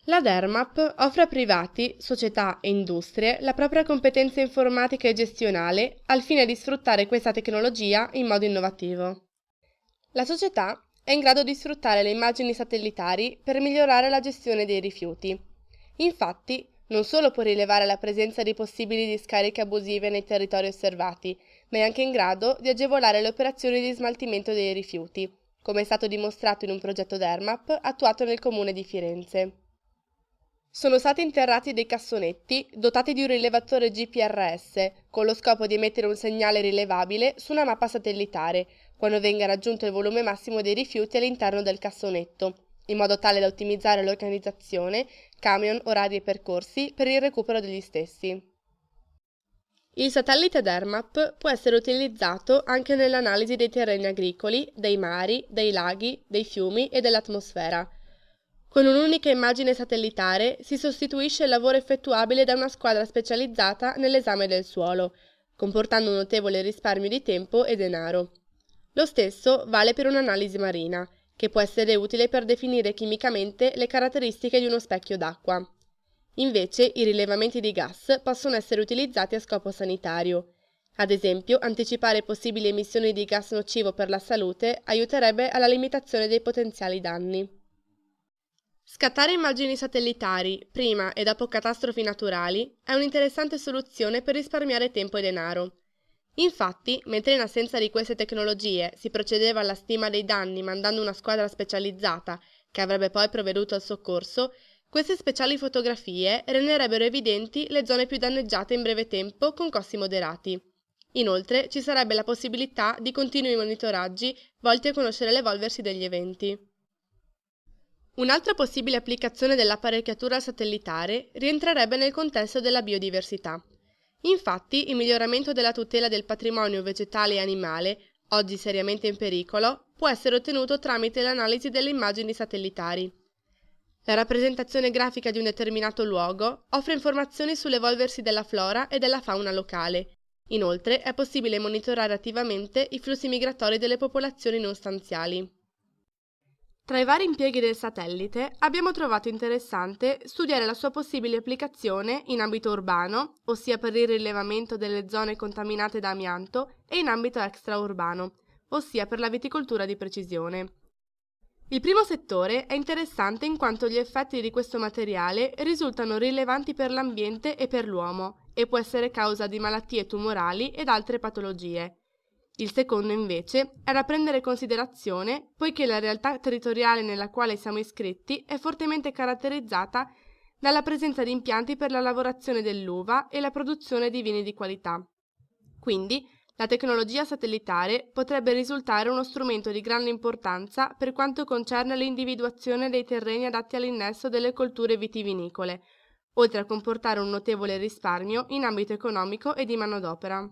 La Dermap offre a privati, società e industrie la propria competenza informatica e gestionale al fine di sfruttare questa tecnologia in modo innovativo. La società è in grado di sfruttare le immagini satellitari per migliorare la gestione dei rifiuti. Infatti, non solo può rilevare la presenza di possibili discariche abusive nei territori osservati, ma è anche in grado di agevolare le operazioni di smaltimento dei rifiuti, come è stato dimostrato in un progetto Dermap attuato nel comune di Firenze. Sono stati interrati dei cassonetti dotati di un rilevatore GPRS con lo scopo di emettere un segnale rilevabile su una mappa satellitare quando venga raggiunto il volume massimo dei rifiuti all'interno del cassonetto, in modo tale da ottimizzare l'organizzazione, camion, orari e percorsi per il recupero degli stessi. Il satellite Dermap può essere utilizzato anche nell'analisi dei terreni agricoli, dei mari, dei laghi, dei fiumi e dell'atmosfera. Con un'unica immagine satellitare si sostituisce il lavoro effettuabile da una squadra specializzata nell'esame del suolo, comportando un notevole risparmio di tempo e denaro. Lo stesso vale per un'analisi marina, che può essere utile per definire chimicamente le caratteristiche di uno specchio d'acqua. Invece, i rilevamenti di gas possono essere utilizzati a scopo sanitario. Ad esempio, anticipare possibili emissioni di gas nocivo per la salute aiuterebbe alla limitazione dei potenziali danni. Scattare immagini satellitari, prima e dopo catastrofi naturali, è un'interessante soluzione per risparmiare tempo e denaro. Infatti, mentre in assenza di queste tecnologie si procedeva alla stima dei danni mandando una squadra specializzata che avrebbe poi provveduto al soccorso, queste speciali fotografie renderebbero evidenti le zone più danneggiate in breve tempo con costi moderati. Inoltre, ci sarebbe la possibilità di continui monitoraggi volti a conoscere l'evolversi degli eventi. Un'altra possibile applicazione dell'apparecchiatura satellitare rientrerebbe nel contesto della biodiversità. Infatti, il miglioramento della tutela del patrimonio vegetale e animale, oggi seriamente in pericolo, può essere ottenuto tramite l'analisi delle immagini satellitari. La rappresentazione grafica di un determinato luogo offre informazioni sull'evolversi della flora e della fauna locale. Inoltre, è possibile monitorare attivamente i flussi migratori delle popolazioni non stanziali. Tra i vari impieghi del satellite abbiamo trovato interessante studiare la sua possibile applicazione in ambito urbano, ossia per il rilevamento delle zone contaminate da amianto, e in ambito extraurbano, ossia per la viticoltura di precisione. Il primo settore è interessante in quanto gli effetti di questo materiale risultano rilevanti per l'ambiente e per l'uomo e può essere causa di malattie tumorali ed altre patologie. Il secondo, invece, è da prendere in considerazione poiché la realtà territoriale nella quale siamo iscritti è fortemente caratterizzata dalla presenza di impianti per la lavorazione dell'uva e la produzione di vini di qualità. Quindi, la tecnologia satellitare potrebbe risultare uno strumento di grande importanza per quanto concerne l'individuazione dei terreni adatti all'innesto delle colture vitivinicole, oltre a comportare un notevole risparmio in ambito economico e di manodopera.